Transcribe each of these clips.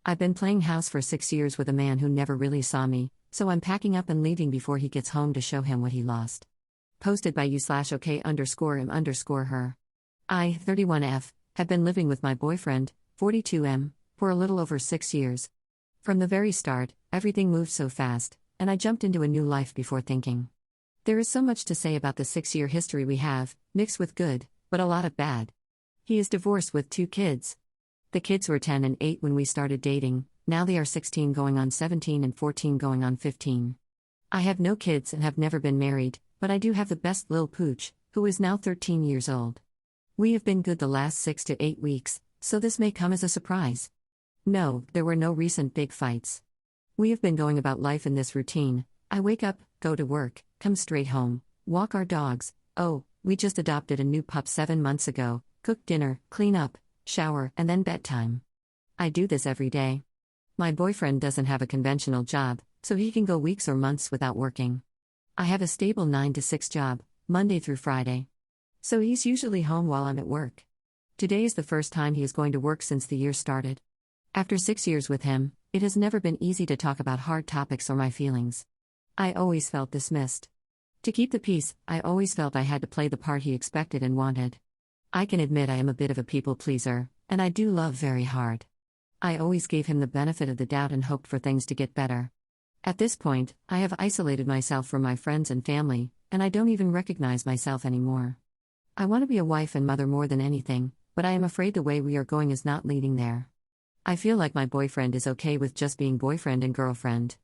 I've been playing house for 6 years with a man who never really saw me, so I'm packing up and leaving before he gets home to show him what he lost. Posted by u/ok_m_her. I, 31F, have been living with my boyfriend, 42M, for a little over 6 years. From the very start, everything moved so fast, and I jumped into a new life before thinking. There is so much to say about the 6-year history we have, mixed with good, but a lot of bad. He is divorced with 2 kids. The kids were 10 and 8 when we started dating, now they are 16 going on 17 and 14 going on 15. I have no kids and have never been married, but I do have the best lil pooch, who is now 13 years old. We have been good the last 6 to 8 weeks, so this may come as a surprise. No, there were no recent big fights. We have been going about life in this routine. I wake up, go to work, come straight home, walk our dogs. Oh, we just adopted a new pup 7 months ago, cook dinner, clean up, shower, and then bedtime. I do this every day. My boyfriend doesn't have a conventional job, so he can go weeks or months without working. I have a stable 9 to 6 job, Monday through Friday. So he's usually home while I'm at work. Today is the first time he is going to work since the year started. After 6 years with him, it has never been easy to talk about hard topics or my feelings. I always felt dismissed. To keep the peace, I always felt I had to play the part he expected and wanted. I can admit I am a bit of a people pleaser, and I do love very hard. I always gave him the benefit of the doubt and hoped for things to get better. At this point, I have isolated myself from my friends and family, and I don't even recognize myself anymore. I want to be a wife and mother more than anything, but I am afraid the way we are going is not leading there. I feel like my boyfriend is okay with just being boyfriend and girlfriend.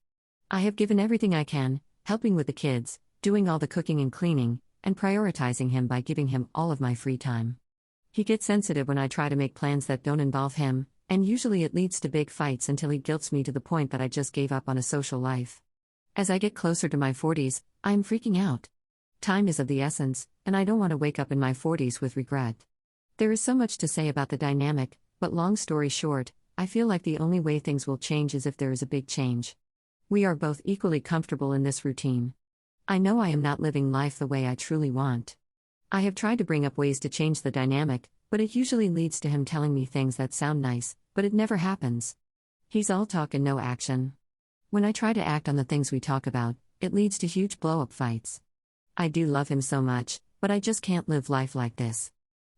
I have given everything I can, helping with the kids, doing all the cooking and cleaning, and prioritizing him by giving him all of my free time. He gets sensitive when I try to make plans that don't involve him, and usually it leads to big fights until he guilts me to the point that I just gave up on a social life. As I get closer to my 40s, I'm freaking out. Time is of the essence, and I don't want to wake up in my 40s with regret. There is so much to say about the dynamic, but long story short, I feel like the only way things will change is if there is a big change. We are both equally comfortable in this routine. I know I am not living life the way I truly want. I have tried to bring up ways to change the dynamic, but it usually leads to him telling me things that sound nice, but it never happens. He's all talk and no action. When I try to act on the things we talk about, it leads to huge blow-up fights. I do love him so much, but I just can't live life like this.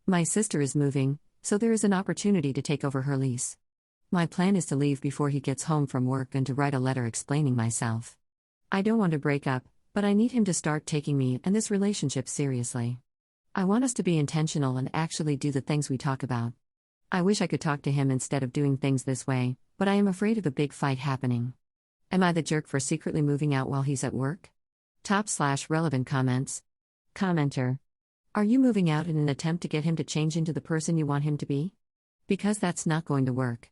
My sister is moving, so there is an opportunity to take over her lease. My plan is to leave before he gets home from work and to write a letter explaining myself. I don't want to break up, but I need him to start taking me and this relationship seriously. I want us to be intentional and actually do the things we talk about. I wish I could talk to him instead of doing things this way, but I am afraid of a big fight happening. Am I the jerk for secretly moving out while he's at work? Top/relevant comments. Commenter. Are you moving out in an attempt to get him to change into the person you want him to be? Because that's not going to work.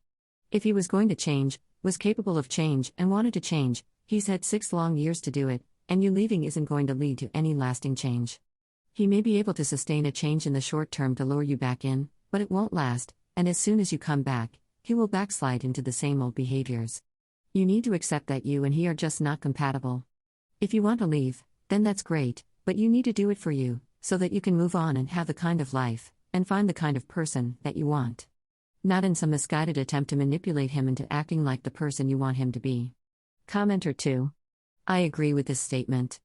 If he was going to change, was capable of change, and wanted to change, he's had 6 long years to do it, and you leaving isn't going to lead to any lasting change. He may be able to sustain a change in the short term to lure you back in, but it won't last, and as soon as you come back, he will backslide into the same old behaviors. You need to accept that you and he are just not compatible. If you want to leave, then that's great, but you need to do it for you, so that you can move on and have the kind of life, and find the kind of person that you want. Not in some misguided attempt to manipulate him into acting like the person you want him to be. Commenter 2. I agree with this statement.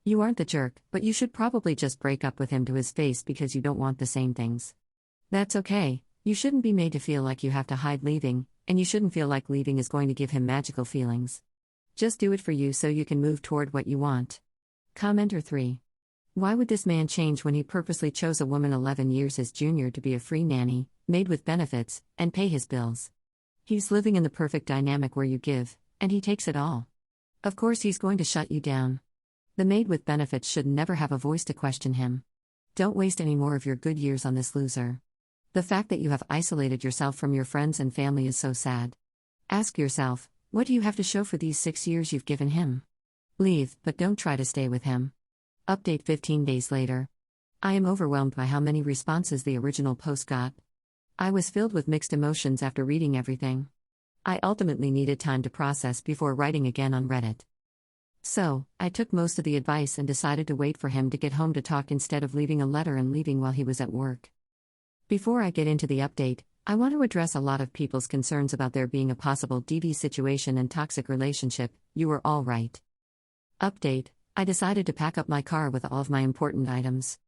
You aren't the jerk, but you should probably just break up with him to his face because you don't want the same things. That's okay, you shouldn't be made to feel like you have to hide leaving, and you shouldn't feel like leaving is going to give him magical feelings. Just do it for you so you can move toward what you want. Commenter 3. Why would this man change when he purposely chose a woman 11 years his junior to be a free nanny, maid with benefits, and pay his bills? He's living in the perfect dynamic where you give, and he takes it all. Of course he's going to shut you down. The maid with benefits should never have a voice to question him. Don't waste any more of your good years on this loser. The fact that you have isolated yourself from your friends and family is so sad. Ask yourself, what do you have to show for these 6 years you've given him? Leave, but don't try to stay with him. Update 15 days later. I am overwhelmed by how many responses the original post got. I was filled with mixed emotions after reading everything. I ultimately needed time to process before writing again on Reddit. So, I took most of the advice and decided to wait for him to get home to talk instead of leaving a letter and leaving while he was at work. Before I get into the update, I want to address a lot of people's concerns about there being a possible DV situation and toxic relationship. You were all right. Update: I decided to pack up my car with all of my important items.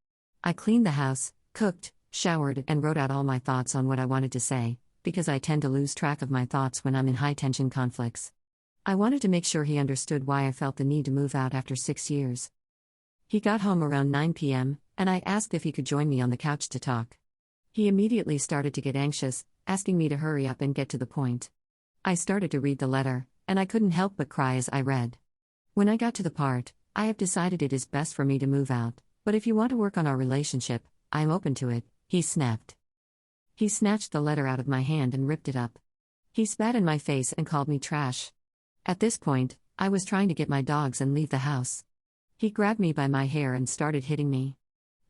I cleaned the house, cooked, showered, and wrote out all my thoughts on what I wanted to say, because I tend to lose track of my thoughts when I'm in high-tension conflicts. I wanted to make sure he understood why I felt the need to move out after 6 years. He got home around 9 p.m., and I asked if he could join me on the couch to talk. He immediately started to get anxious, asking me to hurry up and get to the point. I started to read the letter, and I couldn't help but cry as I read. When I got to the part, "I have decided it is best for me to move out, but if you want to work on our relationship, I am open to it," he snapped. He snatched the letter out of my hand and ripped it up. He spat in my face and called me trash. At this point, I was trying to get my dogs and leave the house. He grabbed me by my hair and started hitting me.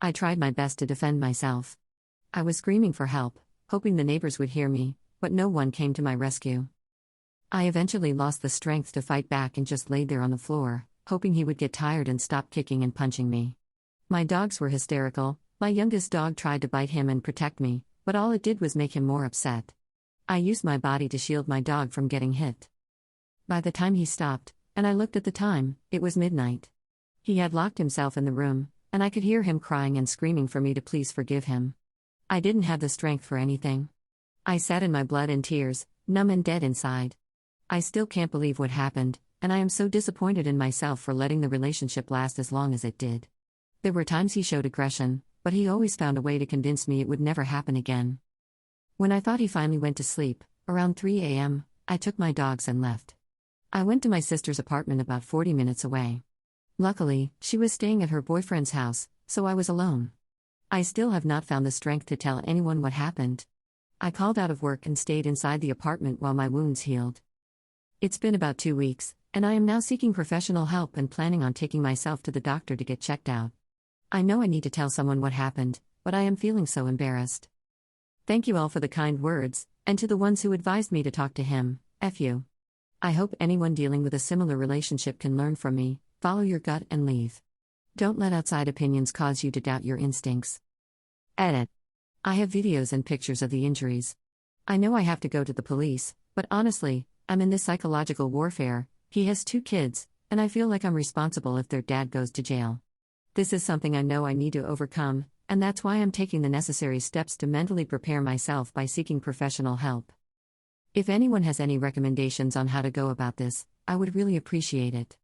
I tried my best to defend myself. I was screaming for help, hoping the neighbors would hear me, but no one came to my rescue. I eventually lost the strength to fight back and just laid there on the floor, hoping he would get tired and stop kicking and punching me. My dogs were hysterical. My youngest dog tried to bite him and protect me, but all it did was make him more upset. I used my body to shield my dog from getting hit. By the time he stopped, and I looked at the time, it was midnight. He had locked himself in the room, and I could hear him crying and screaming for me to please forgive him. I didn't have the strength for anything. I sat in my blood and tears, numb and dead inside. I still can't believe what happened, and I am so disappointed in myself for letting the relationship last as long as it did. There were times he showed aggression, but he always found a way to convince me it would never happen again. When I thought he finally went to sleep, around 3 a.m., I took my dogs and left. I went to my sister's apartment about 40 minutes away. Luckily, she was staying at her boyfriend's house, so I was alone. I still have not found the strength to tell anyone what happened. I called out of work and stayed inside the apartment while my wounds healed. It's been about 2 weeks, and I am now seeking professional help and planning on taking myself to the doctor to get checked out. I know I need to tell someone what happened, but I am feeling so embarrassed. Thank you all for the kind words, and to the ones who advised me to talk to him, F you. I hope anyone dealing with a similar relationship can learn from me. Follow your gut and leave. Don't let outside opinions cause you to doubt your instincts. Edit. I have videos and pictures of the injuries. I know I have to go to the police, but honestly, I'm in this psychological warfare. He has 2 kids, and I feel like I'm responsible if their dad goes to jail. This is something I know I need to overcome, and that's why I'm taking the necessary steps to mentally prepare myself by seeking professional help. If anyone has any recommendations on how to go about this, I would really appreciate it.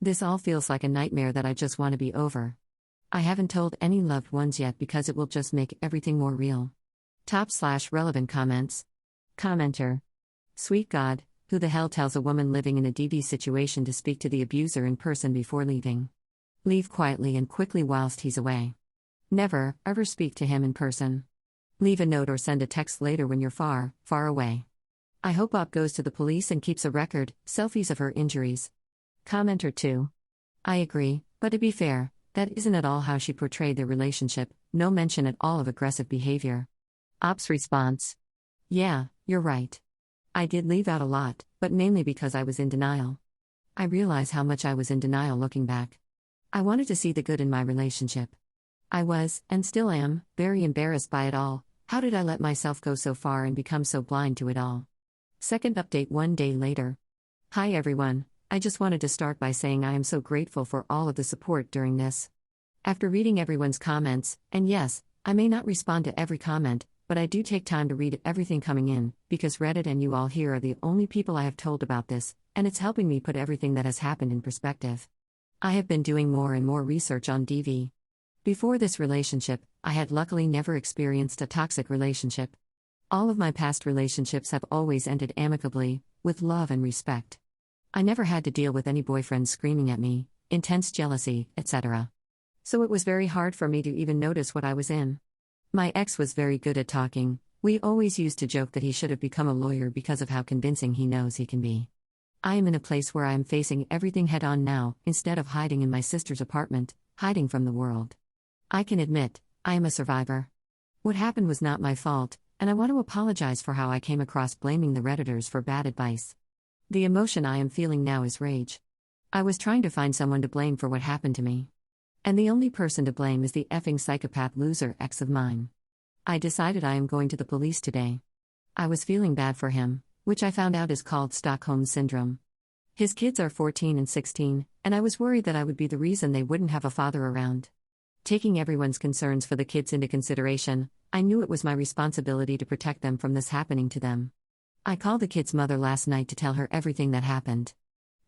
This all feels like a nightmare that I just want to be over. I haven't told any loved ones yet because it will just make everything more real. Top/relevant comments. Commenter. Sweet God, who the hell tells a woman living in a DV situation to speak to the abuser in person before leaving? Leave quietly and quickly whilst he's away. Never, ever speak to him in person. Leave a note or send a text later when you're far, far away. I hope Op goes to the police and keeps a record, selfies of her injuries. Commenter 2. I agree, but to be fair, that isn't at all how she portrayed their relationship, no mention at all of aggressive behavior. Op's response. Yeah, you're right. I did leave out a lot, but mainly because I was in denial. I realize how much I was in denial looking back. I wanted to see the good in my relationship. I was, and still am, very embarrassed by it all. How did I let myself go so far and become so blind to it all? Second update 1 day later. Hi everyone. I just wanted to start by saying I am so grateful for all of the support during this. After reading everyone's comments, and yes, I may not respond to every comment, but I do take time to read everything coming in, because Reddit and you all here are the only people I have told about this, and it's helping me put everything that has happened in perspective. I have been doing more and more research on DV. Before this relationship, I had luckily never experienced a toxic relationship. All of my past relationships have always ended amicably, with love and respect. I never had to deal with any boyfriends screaming at me, intense jealousy, etc. So it was very hard for me to even notice what I was in. My ex was very good at talking. We always used to joke that he should have become a lawyer because of how convincing he knows he can be. I am in a place where I am facing everything head on now, instead of hiding in my sister's apartment, hiding from the world. I can admit, I am a survivor. What happened was not my fault, and I want to apologize for how I came across blaming the Redditors for bad advice. The emotion I am feeling now is rage. I was trying to find someone to blame for what happened to me. And the only person to blame is the effing psychopath loser ex of mine. I decided I am going to the police today. I was feeling bad for him, which I found out is called Stockholm Syndrome. His kids are 14 and 16, and I was worried that I would be the reason they wouldn't have a father around. Taking everyone's concerns for the kids into consideration, I knew it was my responsibility to protect them from this happening to them. I called the kid's mother last night to tell her everything that happened.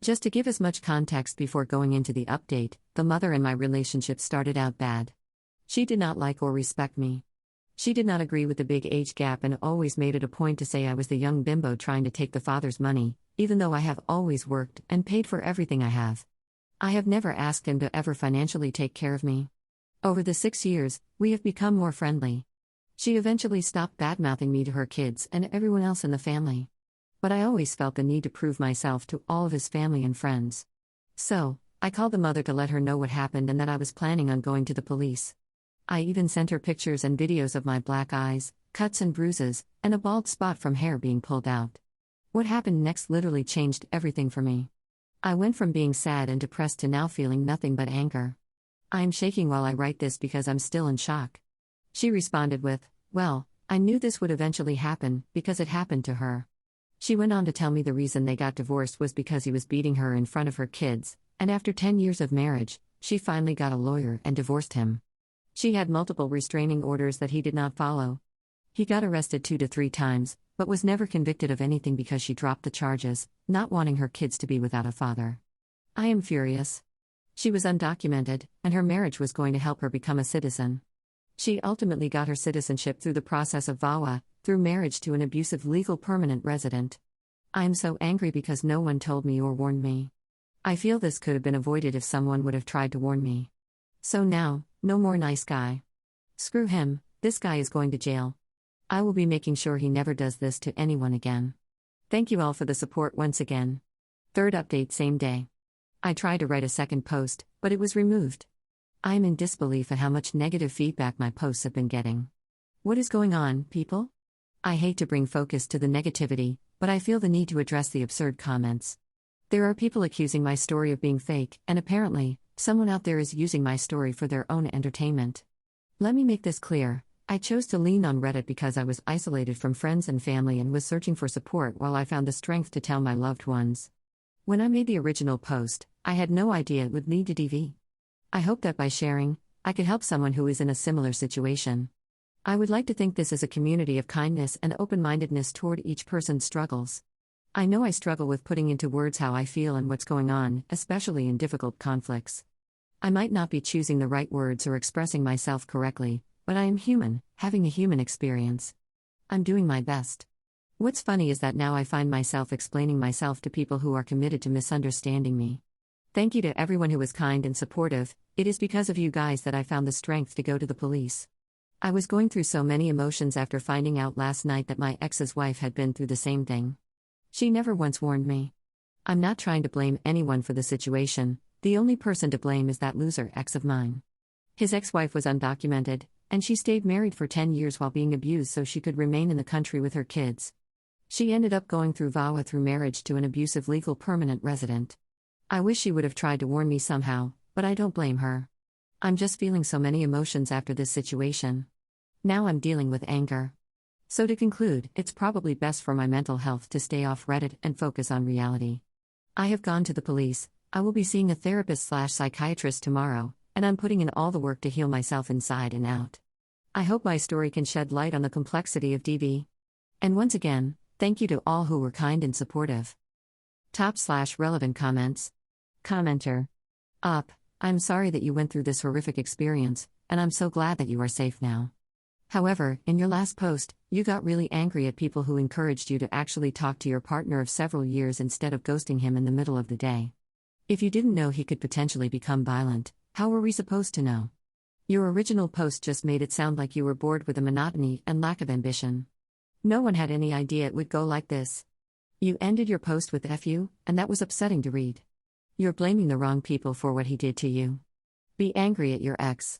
Just to give as much context before going into the update, the mother and my relationship started out bad. She did not like or respect me. She did not agree with the big age gap and always made it a point to say I was the young bimbo trying to take the father's money, even though I have always worked and paid for everything I have. I have never asked him to ever financially take care of me. Over the 6 years, we have become more friendly. She eventually stopped badmouthing me to her kids and everyone else in the family. But I always felt the need to prove myself to all of his family and friends. So, I called the mother to let her know what happened and that I was planning on going to the police. I even sent her pictures and videos of my black eyes, cuts and bruises, and a bald spot from hair being pulled out. What happened next literally changed everything for me. I went from being sad and depressed to now feeling nothing but anger. I am shaking while I write this because I'm still in shock. She responded with, "Well, I knew this would eventually happen because it happened to her." She went on to tell me the reason they got divorced was because he was beating her in front of her kids, and after 10 years of marriage, she finally got a lawyer and divorced him. She had multiple restraining orders that he did not follow. He got arrested 2 to 3 times, but was never convicted of anything because she dropped the charges, not wanting her kids to be without a father. I am furious. She was undocumented, and her marriage was going to help her become a citizen. She ultimately got her citizenship through the process of VAWA, through marriage to an abusive legal permanent resident. I am so angry because no one told me or warned me. I feel this could have been avoided if someone would have tried to warn me. So now, no more nice guy. Screw him, this guy is going to jail. I will be making sure he never does this to anyone again. Thank you all for the support once again. Third update same day. I tried to write a second post, but it was removed. I am in disbelief at how much negative feedback my posts have been getting. What is going on, people? I hate to bring focus to the negativity, but I feel the need to address the absurd comments. There are people accusing my story of being fake, and apparently, someone out there is using my story for their own entertainment. Let me make this clear. I chose to lean on Reddit because I was isolated from friends and family and was searching for support while I found the strength to tell my loved ones. When I made the original post, I had no idea it would lead to DV. I hope that by sharing, I could help someone who is in a similar situation. I would like to think this is a community of kindness and open-mindedness toward each person's struggles. I know I struggle with putting into words how I feel and what's going on, especially in difficult conflicts. I might not be choosing the right words or expressing myself correctly, but I am human, having a human experience. I'm doing my best. What's funny is that now I find myself explaining myself to people who are committed to misunderstanding me. Thank you to everyone who was kind and supportive. It is because of you guys that I found the strength to go to the police. I was going through so many emotions after finding out last night that my ex's wife had been through the same thing. She never once warned me. I'm not trying to blame anyone for the situation, the only person to blame is that loser ex of mine. His ex-wife was undocumented, and she stayed married for 10 years while being abused so she could remain in the country with her kids. She ended up going through VAWA through marriage to an abusive legal permanent resident. I wish she would have tried to warn me somehow, but I don't blame her. I'm just feeling so many emotions after this situation. Now I'm dealing with anger. So to conclude, it's probably best for my mental health to stay off Reddit and focus on reality. I have gone to the police, I will be seeing a therapist/psychiatrist tomorrow, and I'm putting in all the work to heal myself inside and out. I hope my story can shed light on the complexity of DV. And once again, thank you to all who were kind and supportive. Top/relevant comments. Commenter. I'm sorry that you went through this horrific experience, and I'm so glad that you are safe now. However, in your last post, you got really angry at people who encouraged you to actually talk to your partner of several years instead of ghosting him in the middle of the day. If you didn't know he could potentially become violent, how were we supposed to know? Your original post just made it sound like you were bored with the monotony and lack of ambition. No one had any idea it would go like this. You ended your post with "F you," and that was upsetting to read. You're blaming the wrong people for what he did to you. Be angry at your ex.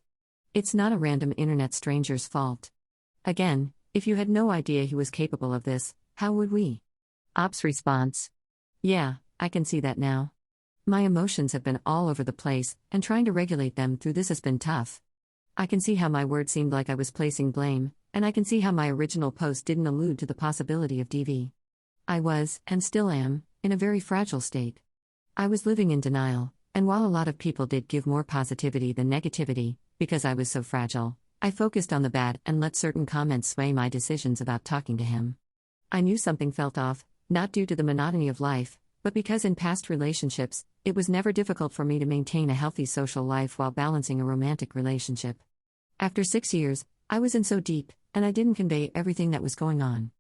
It's not a random internet stranger's fault. Again, if you had no idea he was capable of this, how would we? Ops response. Yeah, I can see that now. My emotions have been all over the place, and trying to regulate them through this has been tough. I can see how my words seemed like I was placing blame, and I can see how my original post didn't allude to the possibility of DV. I was, and still am, in a very fragile state. I was living in denial, and while a lot of people did give more positivity than negativity, because I was so fragile, I focused on the bad and let certain comments sway my decisions about talking to him. I knew something felt off, not due to the monotony of life, but because in past relationships, it was never difficult for me to maintain a healthy social life while balancing a romantic relationship. After 6 years, I was in so deep, and I didn't convey everything that was going on.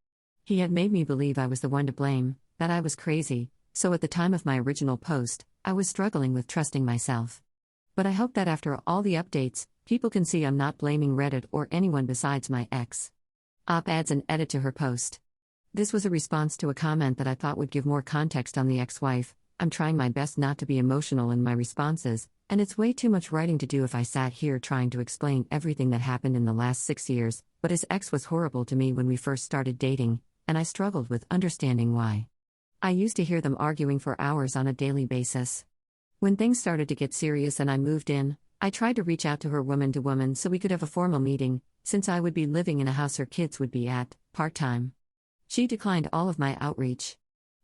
He had made me believe I was the one to blame, that I was crazy, so at the time of my original post, I was struggling with trusting myself. But I hope that after all the updates, people can see I'm not blaming Reddit or anyone besides my ex. Adds an edit to her post. This was a response to a comment that I thought would give more context on the ex-wife. I'm trying my best not to be emotional in my responses, and it's way too much writing to do if I sat here trying to explain everything that happened in the last 6 years, but his ex was horrible to me when we first started dating, and I struggled with understanding why. I used to hear them arguing for hours on a daily basis. When things started to get serious and I moved in, I tried to reach out to her woman to woman so we could have a formal meeting, since I would be living in a house her kids would be at, part-time. She declined all of my outreach.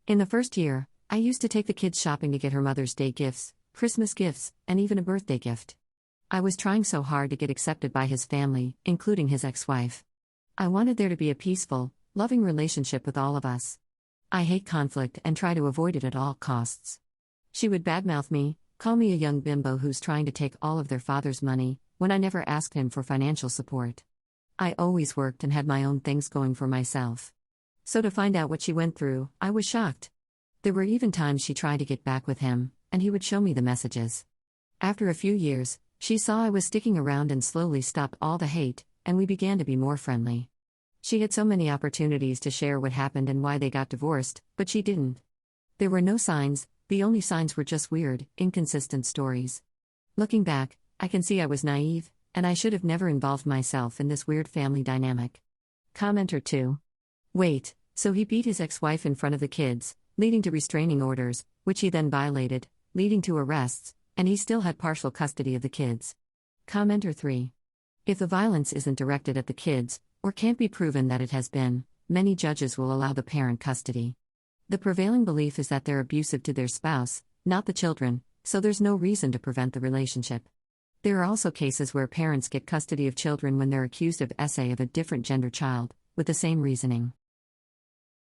In the first year, I used to take the kids shopping to get her Mother's Day gifts, Christmas gifts, and even a birthday gift. I was trying so hard to get accepted by his family, including his ex-wife. I wanted there to be a peaceful, loving relationship with all of us. I hate conflict and try to avoid it at all costs. She would badmouth me, call me a young bimbo who's trying to take all of their father's money, when I never asked him for financial support. I always worked and had my own things going for myself. So to find out what she went through, I was shocked. There were even times she tried to get back with him, and he would show me the messages. After a few years, she saw I was sticking around and slowly stopped all the hate, and we began to be more friendly. She had so many opportunities to share what happened and why they got divorced, but she didn't. There were no signs, the only signs were just weird, inconsistent stories. Looking back, I can see I was naive, and I should have never involved myself in this weird family dynamic. Commenter 2. Wait, so he beat his ex-wife in front of the kids, leading to restraining orders, which he then violated, leading to arrests, and he still had partial custody of the kids. Commenter 3. If the violence isn't directed at the kids, or can't be proven that it has been, many judges will allow the parent custody. The prevailing belief is that they're abusive to their spouse, not the children, so there's no reason to prevent the relationship. There are also cases where parents get custody of children when they're accused of SA of a different gender child, with the same reasoning.